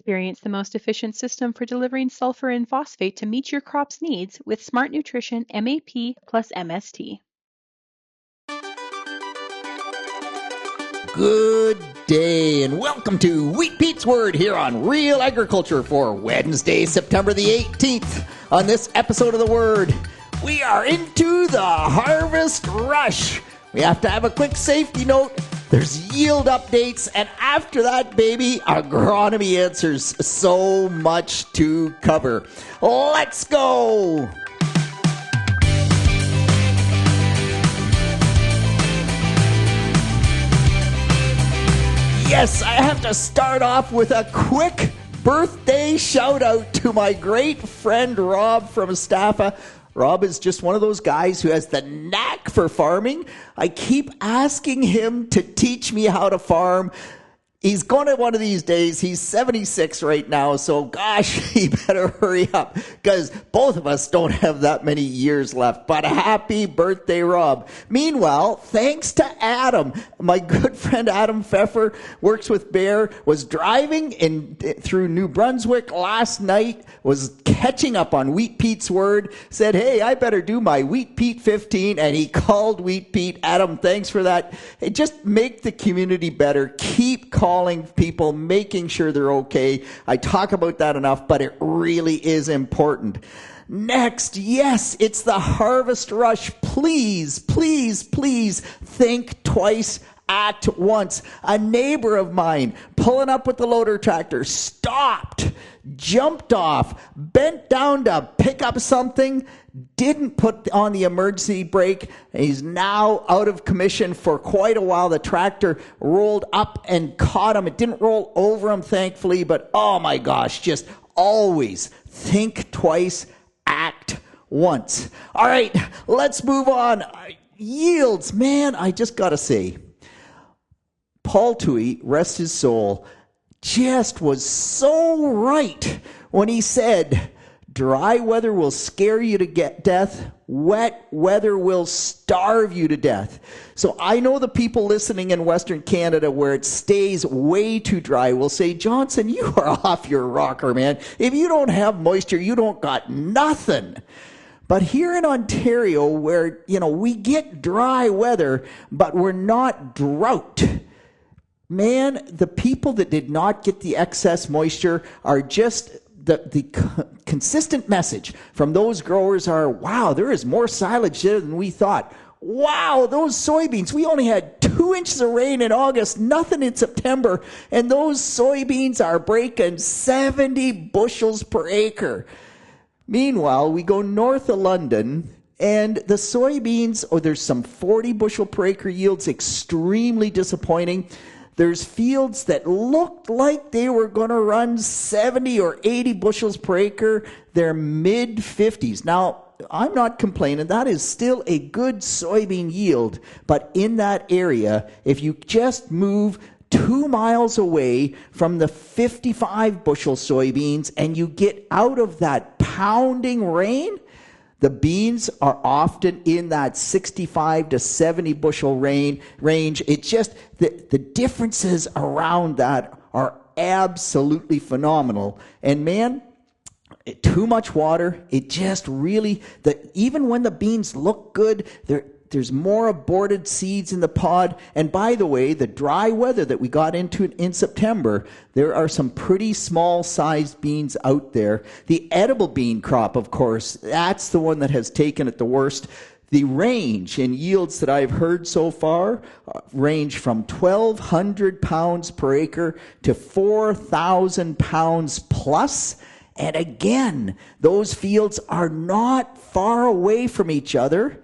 Experience the most efficient system for delivering sulfur and phosphate to meet your crop's needs with Smart Nutrition MAP plus MST. Good day and welcome to Wheat Pete's Word here on Real Agriculture for Wednesday, September the 18th. On this episode of The Word, we are into the harvest rush. We have to have a quick safety note. There's yield updates, and after that, baby, agronomy answers. So much to cover. Let's go! Yes, I have to start off with a quick birthday shout out to my great friend Rob from Staffa. Rob is just one of those guys who has the knack for farming. I keep asking him to teach me how to farm. He's going to one of these days. He's 76 right now, so gosh, he better hurry up because both of us don't have that many years left. But happy birthday, Rob. Meanwhile, thanks to Adam, my good friend Adam Pfeffer, works with Bear, was driving through New Brunswick last night, was catching up on Wheat Pete's Word, said, hey, I better do my Wheat Pete 15, and he called Wheat Pete. Adam, thanks for that. Hey, just make the community better. Keep calling people, making sure they're okay. I talk about that enough, but it really is important. Next, yes, it's the harvest rush. Please, please, please think twice at once. A neighbor of mine pulling up with the loader tractor stopped, jumped off, bent down to pick up something, didn't put on the emergency brake. He's now out of commission for quite a while. The tractor rolled up and caught him. It didn't roll over him, thankfully, but oh my gosh, just always think twice, act once. All right, let's move on. Yields, man, I just got to say, Paul Toohey, rest his soul, just was so right when he said, dry weather will scare you to death. Wet weather will starve you to death. So I know the people listening in Western Canada where it stays way too dry will say, Johnson, you are off your rocker, man. If you don't have moisture, you don't got nothing. But here in Ontario where, we get dry weather, but we're not drought. Man, the people that did not get the excess moisture are just the consistent message from those growers are, wow, there is more silage there than we thought. Wow, those soybeans, we only had 2 inches of rain in August, nothing in September, and those soybeans are breaking 70 bushels per acre. Meanwhile, we go north of London, and the soybeans, there's some 40 bushel per acre yields, extremely disappointing. There's fields that looked like they were going to run 70 or 80 bushels per acre. They're mid-50s. Now, I'm not complaining. That is still a good soybean yield. But in that area, if you just move 2 miles away from the 55 bushel soybeans and you get out of that pounding rain, the beans are often in that 65 to 70 bushel range. It's just the differences around that are absolutely phenomenal. And man, too much water, it just really, even when the beans look good, there's more aborted seeds in the pod. And by the way, the dry weather that we got into in September, there are some pretty small-sized beans out there. The edible bean crop, of course, that's the one that has taken it the worst. The range in yields that I've heard so far range from 1,200 pounds per acre to 4,000 pounds plus. And again, those fields are not far away from each other.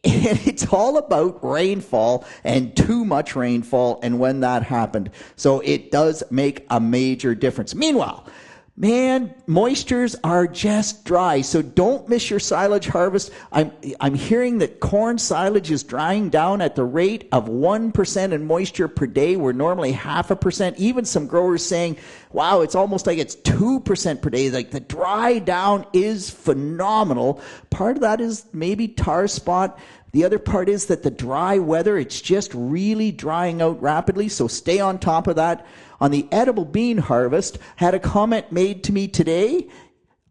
And it's all about rainfall and too much rainfall and when that happened. So it does make a major difference. Meanwhile, man, moistures are just dry, so don't miss your silage harvest. I'm hearing that corn silage is drying down at the rate of 1% in moisture per day. We're normally 0.5%. Even some growers saying, wow, it's almost like it's 2% per day. Like, the dry down is phenomenal. Part of that is maybe tar spot, The other part is that the dry weather, it's just really drying out rapidly, so stay on top of that. On the edible bean harvest, had a comment made to me today.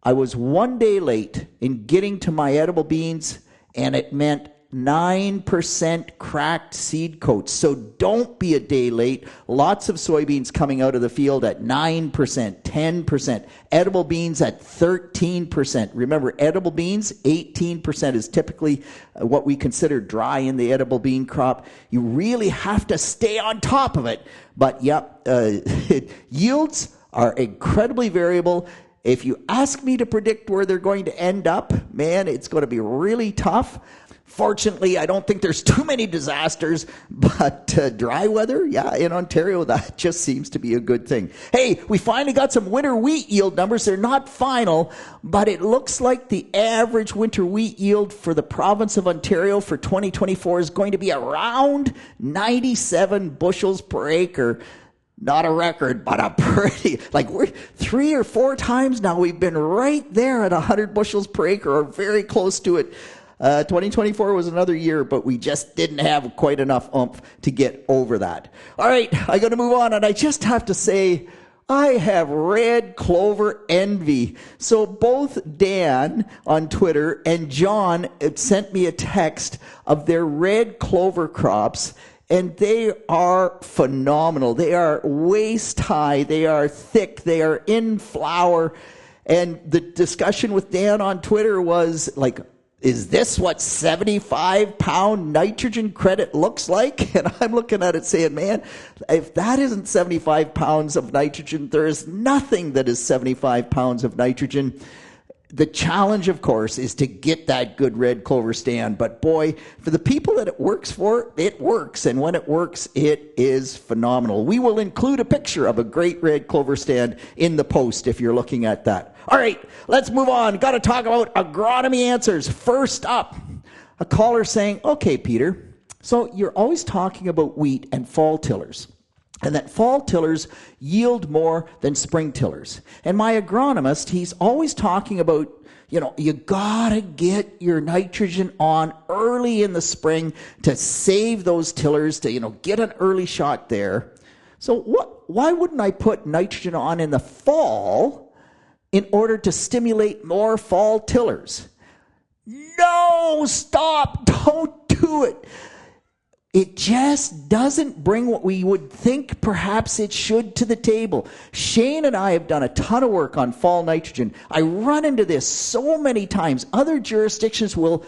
I was 1 day late in getting to my edible beans, and it meant 9% cracked seed coats. So don't be a day late. Lots of soybeans coming out of the field at 9%, 10%. Edible beans at 13%. Remember, edible beans, 18% is typically what we consider dry in the edible bean crop. You really have to stay on top of it. But yields are incredibly variable. If you ask me to predict where they're going to end up, man, it's going to be really tough. Fortunately, I don't think there's too many disasters, but dry weather, in Ontario, that just seems to be a good thing. Hey, we finally got some winter wheat yield numbers. They're not final, but it looks like the average winter wheat yield for the province of Ontario for 2024 is going to be around 97 bushels per acre. Not a record, but a pretty, we're 3 or 4 times now. We've been right there at 100 bushels per acre, or very close to it. 2024 was another year, but we just didn't have quite enough oomph to get over that. All right, I got to move on, and I just have to say, I have red clover envy. So both Dan on Twitter and John sent me a text of their red clover crops, and they are phenomenal. They are waist high, they are thick, they are in flower. And the discussion with Dan on Twitter was is this what 75-pound nitrogen credit looks like? And I'm looking at it saying, man, if that isn't 75 pounds of nitrogen, there is nothing that is 75 pounds of nitrogen. The challenge, of course, is to get that good red clover stand. But boy, for the people that it works for, it works. And when it works, it is phenomenal. We will include a picture of a great red clover stand in the post if you're looking at that. All right, let's move on. Got to talk about agronomy answers. First up, a caller saying, okay, Peter, so you're always talking about wheat and fall tillers, and that fall tillers yield more than spring tillers. And my agronomist, he's always talking about, you gotta get your nitrogen on early in the spring to save those tillers, to, get an early shot there. So why wouldn't I put nitrogen on in the fall in order to stimulate more fall tillers? No, stop, don't do it. It just doesn't bring what we would think perhaps it should to the table. Shane and I have done a ton of work on fall nitrogen. I run into this so many times. Other jurisdictions will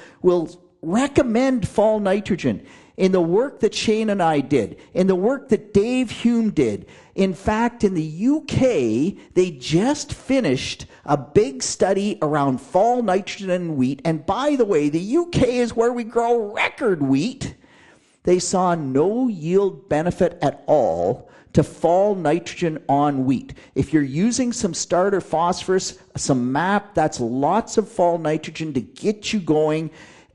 recommend fall nitrogen. In the work that Shane and I did, in the work that Dave Hume did, in fact, in the UK, they just finished a big study around fall nitrogen in wheat. And by the way, the UK is where we grow record wheat. They saw no yield benefit at all to fall nitrogen on wheat. If you're using some starter phosphorus, some MAP, that's lots of fall nitrogen to get you going.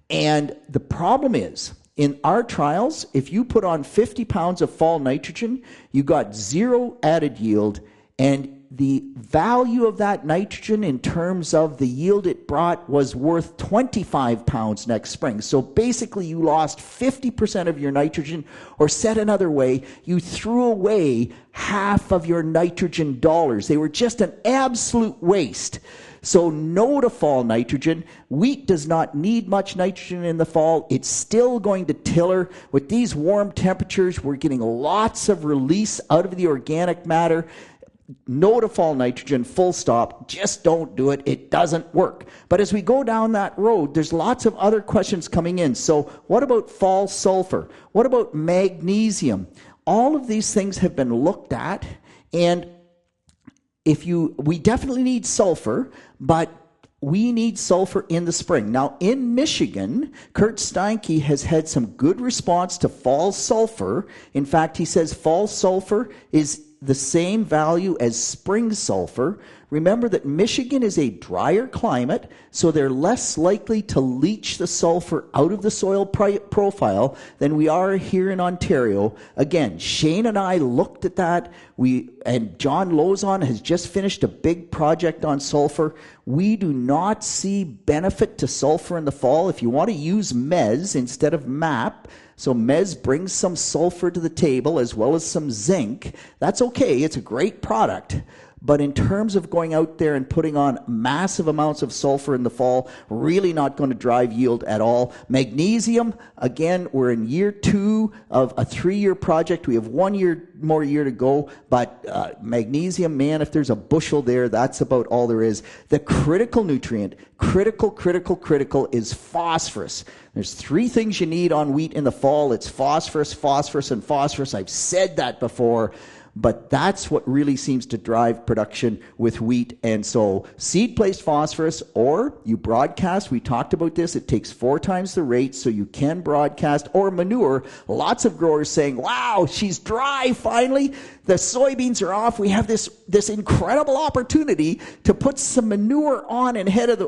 And the problem is, in our trials, if you put on 50 pounds of fall nitrogen, you got 0 added yield, and the value of that nitrogen in terms of the yield it brought was worth 25 pounds next spring. So basically you lost 50% of your nitrogen, or said another way, you threw away half of your nitrogen dollars. They were just an absolute waste. So no to fall nitrogen. Wheat does not need much nitrogen in the fall. It's still going to tiller. With these warm temperatures, we're getting lots of release out of the organic matter. No to fall nitrogen, full stop. Just don't do it. It doesn't work. But as we go down that road, there's lots of other questions coming in. So what about fall sulfur? What about magnesium? All of these things have been looked at, and we definitely need sulfur, but we need sulfur in the spring. Now, in Michigan, Kurt Steinke has had some good response to fall sulfur. In fact, he says fall sulfur is the same value as spring sulfur. Remember that Michigan is a drier climate, so they're less likely to leach the sulfur out of the soil profile than we are here in Ontario. Again, Shane and I looked at that. And John Lozon has just finished a big project on sulfur. We do not see benefit to sulfur in the fall. If you want to use MES instead of MAP, so MES brings some sulfur to the table as well as some zinc. That's okay. It's a great product. But in terms of going out there and putting on massive amounts of sulfur in the fall, really not going to drive yield at all. Magnesium, again, we're in year 2 of a 3-year project. We have 1 more year to go. But magnesium, man, if there's a bushel there, that's about all there is. The critical nutrient, critical is phosphorus. There's 3 things you need on wheat in the fall. It's phosphorus, and phosphorus. I've said that before. But that's what really seems to drive production with wheat. And so seed-placed phosphorus, or you broadcast, we talked about this, it takes 4 times the rate, so you can broadcast, or manure. Lots of growers saying, wow, she's dry finally. The soybeans are off. We have this incredible opportunity to put some manure on ahead of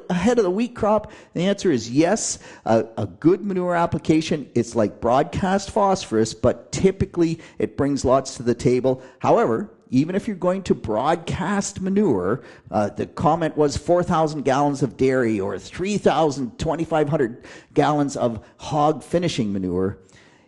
the wheat crop. The answer is yes. A good manure application, it's like broadcast phosphorus, but typically it brings lots to the table. However, even if you're going to broadcast manure, the comment was 4,000 gallons of dairy or 2,500 gallons of hog finishing manure.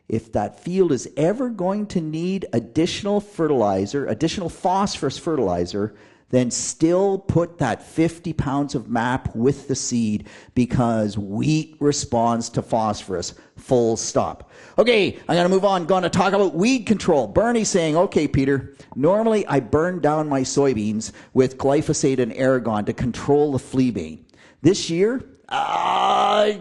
If that field is ever going to need additional fertilizer, additional phosphorus fertilizer, then still put that 50 pounds of MAP with the seed, because wheat responds to phosphorus. Full stop. Okay, I'm going to move on. Going to talk about weed control. Bernie saying, okay, Peter, normally I burn down my soybeans with glyphosate and Aragon to control the flea bane. This year,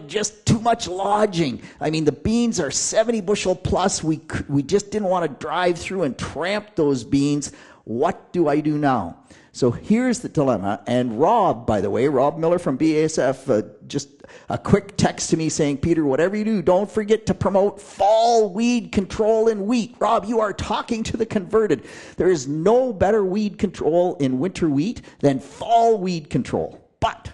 just too much lodging. I mean, the beans are 70 bushel plus. We just didn't want to drive through and tramp those beans. What do I do now? So here's the dilemma. And Rob, by the way, Rob Miller from BASF, just a quick text to me saying, Peter, whatever you do, don't forget to promote fall weed control in wheat. Rob, you are talking to the converted. There is no better weed control in winter wheat than fall weed control. But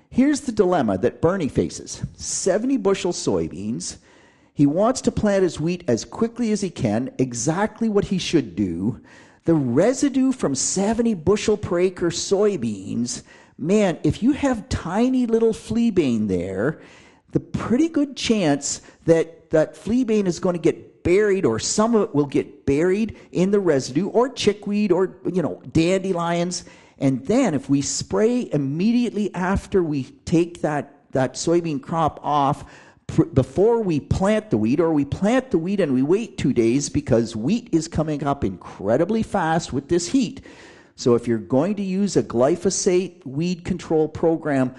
here's the dilemma that Bernie faces. 70 bushel soybeans. He wants to plant his wheat as quickly as he can, exactly what he should do. The residue from 70 bushel per acre soybeans, man, if you have tiny little flea bane there, the pretty good chance that that flea bane is going to get buried, or some of it will get buried in the residue, or chickweed, or, dandelions. And then if we spray immediately after we take that soybean crop off, before we plant the wheat, or we plant the wheat and we wait 2 days, because wheat is coming up incredibly fast with this heat. So if you're going to use a glyphosate weed control program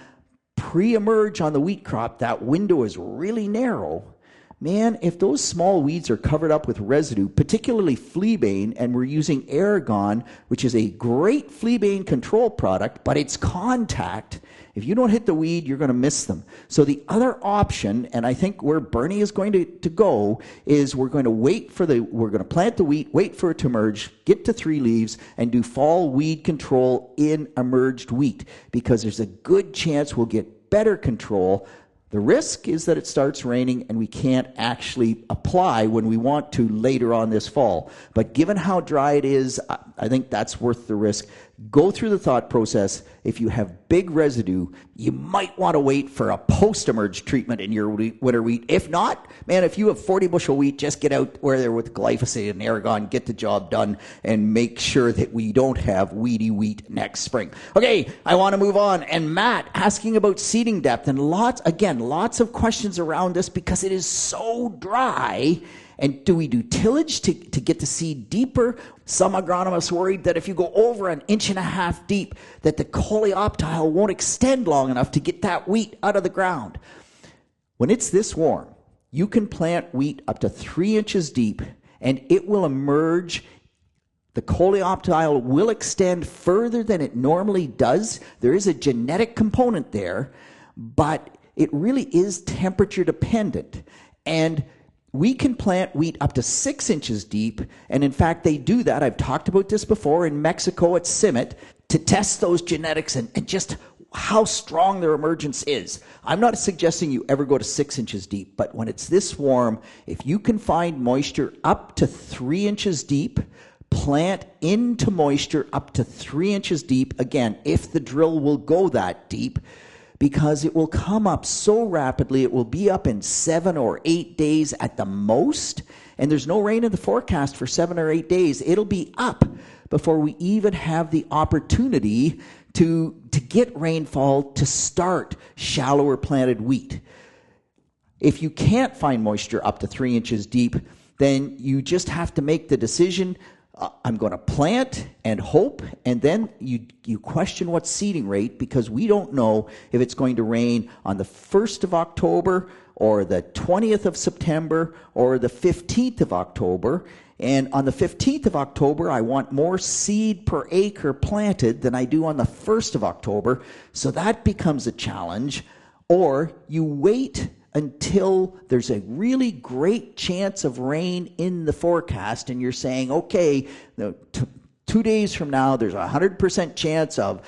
pre-emerge on the wheat crop, that window is really narrow. Man, if those small weeds are covered up with residue, particularly fleabane, and we're using Aragon, which is a great fleabane control product, but it's contact. If you don't hit the weed, you're going to miss them. So the other option, and I think where Bernie is going to go, is we're going to plant the wheat, wait for it to emerge, get to 3 leaves, and do fall weed control in emerged wheat, because there's a good chance we'll get better control. The risk is that it starts raining and we can't actually apply when we want to later on this fall. But given how dry it is, I think that's worth the risk. Go through the thought process. If you have big residue, you might want to wait for a post-emerge treatment in your winter wheat. If not, man, if you have 40 bushel wheat, just get out there with glyphosate and Aragon, get the job done, and make sure that we don't have weedy wheat next spring. Okay, I want to move on. And Matt asking about seeding depth, and lots of questions around this because it is so dry. And do we do tillage to get the seed deeper? Some agronomists worried that if you go over 1.5 inches deep, that the coleoptile won't extend long enough to get that wheat out of the ground. When it's this warm, you can plant wheat up to 3 inches deep, and it will emerge. The coleoptile will extend further than it normally does. There is a genetic component there, but it really is temperature dependent. And We can plant wheat up to 6 inches deep, and in fact, they do that. I've talked about this before in Mexico at Sept to test those genetics and just how strong their emergence is. I'm not suggesting you ever go to 6 inches deep, but when it's this warm, if you can find moisture up to 3 inches deep, plant into moisture up to 3 inches deep. Again, if the drill will go that deep, because it will come up so rapidly. It will be up in 7 or 8 days at the most, and there's no rain in the forecast for 7 or 8 days. It'll be up before we even have the opportunity to get rainfall to start shallower planted wheat. If you can't find moisture up to 3 inches deep, then you just have to make the decision, I'm going to plant and hope, and then you question what seeding rate, because we don't know if it's going to rain on the 1st of October or the 20th of September or the 15th of October. And on the 15th of October, I want more seed per acre planted than I do on the 1st of October. So that becomes a challenge. Or you wait until there's a really great chance of rain in the forecast, and you're saying, okay, 2 days from now, there's a 100% chance of,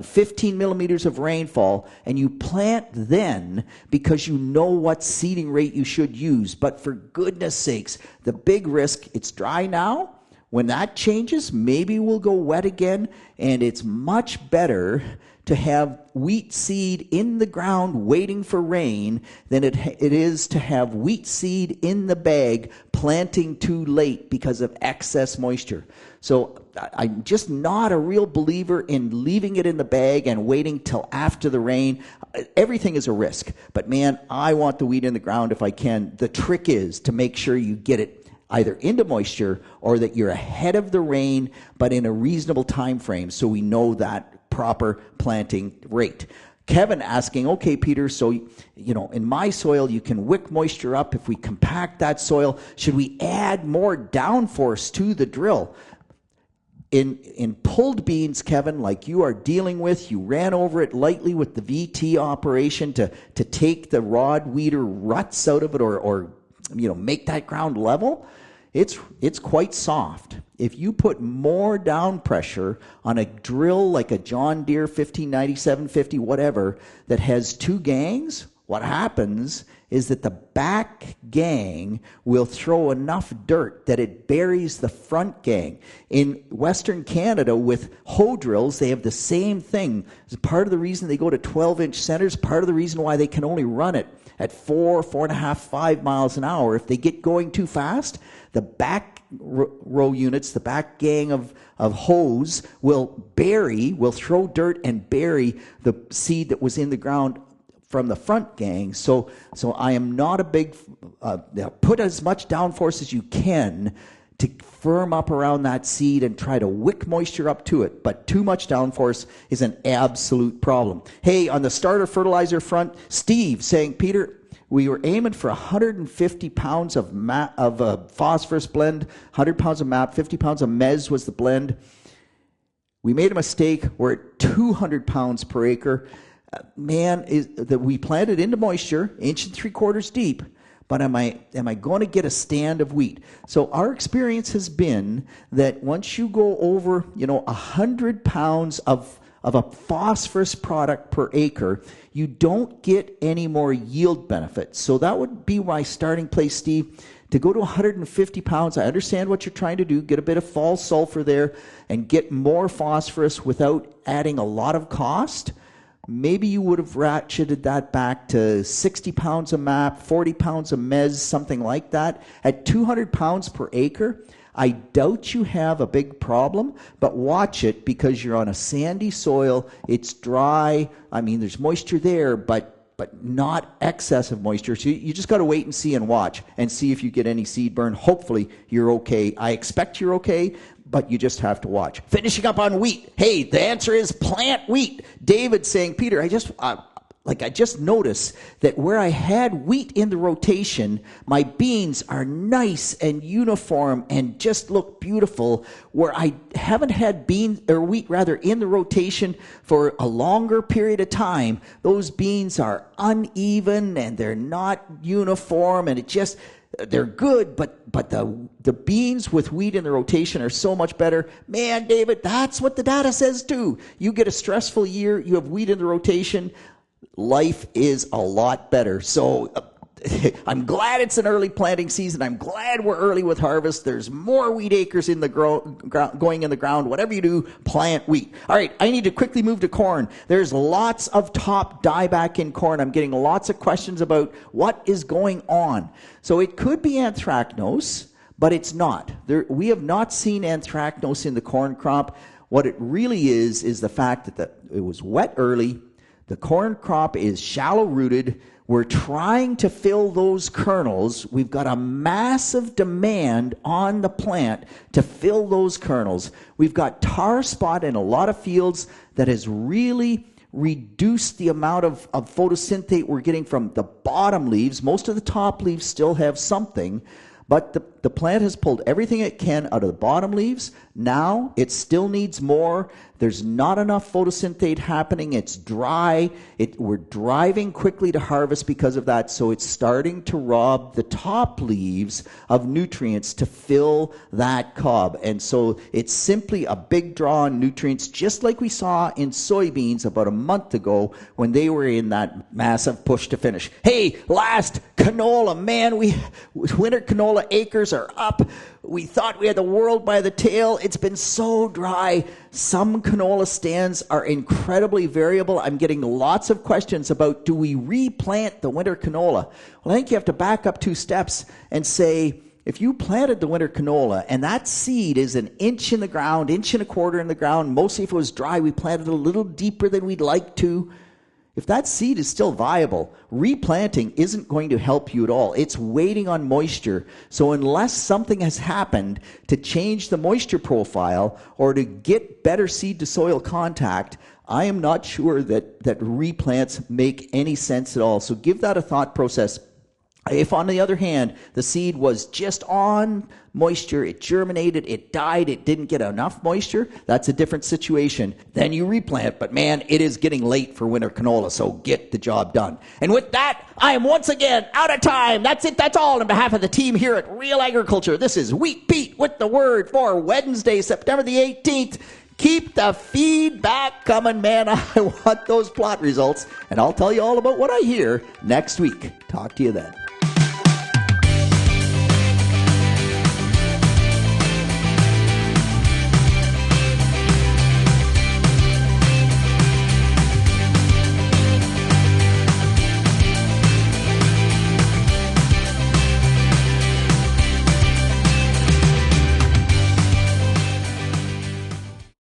15 millimeters of rainfall, and you plant then because you know what seeding rate you should use. But for goodness sakes, the big risk, it's dry now. When that changes, maybe we'll go wet again, and it's much better to have wheat seed in the ground waiting for rain than it is to have wheat seed in the bag planting too late because of excess moisture. So I'm just not a real believer in leaving it in the bag and waiting till after the rain. Everything is a risk, but man, I want the wheat in the ground if I can. The trick is to make sure you get it either into moisture or that you're ahead of the rain, but in a reasonable time frame, so we know that proper planting rate. Kevin asking, okay, Peter, so, in my soil, you can wick moisture up. If we compact that soil, should we add more downforce to the drill? In pulled beans, Kevin, like you are dealing with, you ran over it lightly with the VT operation to take the rod weeder ruts out of it or make that ground level. It's quite soft. If you put more down pressure on a drill like a John Deere 1590, 750, whatever, that has 2 gangs, what happens is that the back gang will throw enough dirt that it buries the front gang. In Western Canada with hoe drills, they have the same thing. It's part of the reason they go to 12-inch centers, part of the reason why they can only run it at 4.5, 5 miles an hour. If they get going too fast, the back row units, the back gang of hoes will throw dirt and bury the seed that was in the ground from the front gang. So I am not a big, put as much downforce as you can to firm up around that seed and try to wick moisture up to it. But too much downforce is an absolute problem. Hey, on the starter fertilizer front, Steve saying, Peter, we were aiming for 150 pounds of phosphorus blend, 100 pounds of MAP, 50 pounds of MES was the blend. We made a mistake. We're at 200 pounds per acre. We planted into moisture, 1.75 inches deep, but am I going to get a stand of wheat? So our experience has been that once you go over, 100 pounds of a phosphorus product per acre, you don't get any more yield benefit. So that would be my starting place, Steve. To go to 150 pounds, I understand what you're trying to do, get a bit of fall sulfur there and get more phosphorus without adding a lot of cost. Maybe you would have ratcheted that back to 60 pounds of MAP, 40 pounds of MES, something like that. At 200 pounds per acre, I doubt you have a big problem, but watch it because you're on a sandy soil. It's dry. I mean, there's moisture there, but not excessive moisture. So you just got to wait and see and watch and see if you get any seed burn. Hopefully you're okay. I expect you're okay, but you just have to watch. Finishing up on wheat. Hey, the answer is plant wheat. David saying, Peter, I just noticed that where I had wheat in the rotation, my beans are nice and uniform and just look beautiful. Where I haven't had wheat in the rotation for a longer period of time, those beans are uneven and they're not uniform, and they're good, but the beans with wheat in the rotation are so much better. Man, David, that's what the data says too. You get a stressful year, you have wheat in the rotation, life is a lot better. So I'm glad it's an early planting season. I'm glad we're early with harvest. There's more wheat acres in the going in the ground. Whatever you do, plant wheat. All right, I need to quickly move to corn. There's lots of top dieback in corn. I'm getting lots of questions about what is going on. So it could be anthracnose, but it's not. We have not seen anthracnose in the corn crop. What it really is the fact that it was wet early. The corn crop is shallow rooted. We're trying to fill those kernels. We've got a massive demand on the plant to fill those kernels. We've got tar spot in a lot of fields that has really reduced the amount of photosynthate we're getting from the bottom leaves. Most of the top leaves still have something, but the plant has pulled everything it can out of the bottom leaves. Now it still needs more. There's not enough photosynthate happening. It's dry. We're driving quickly to harvest because of that, so it's starting to rob the top leaves of nutrients to fill that cob. And so it's simply a big draw on nutrients, just like we saw in soybeans about a month ago when they were in that massive push to finish. Hey, last canola, man, winter canola acres are up. We thought we had the world by the tail. It's been so dry. Some canola stands are incredibly variable. I'm getting lots of questions about, do we replant the winter canola? Well, I think you have to back up 2 steps and say, if you planted the winter canola and that seed is an inch in the ground, inch and a quarter in the ground, mostly if it was dry, we planted a little deeper than we'd like to. If that seed is still viable, replanting isn't going to help you at all. It's waiting on moisture. So unless something has happened to change the moisture profile or to get better seed to soil contact, I am not sure that replants make any sense at all. So give that a thought process. If, on the other hand, the seed was just on moisture, it germinated, it died, it didn't get enough moisture, that's a different situation. Then you replant. But man, it is getting late for winter canola, so get the job done. And with that, I am once again out of time. That's it. That's all on behalf of the team here at Real Agriculture. This is Wheat Pete with the word for Wednesday, September the 18th. Keep the feedback coming, man. I want those plot results, and I'll tell you all about what I hear next week. Talk to you then.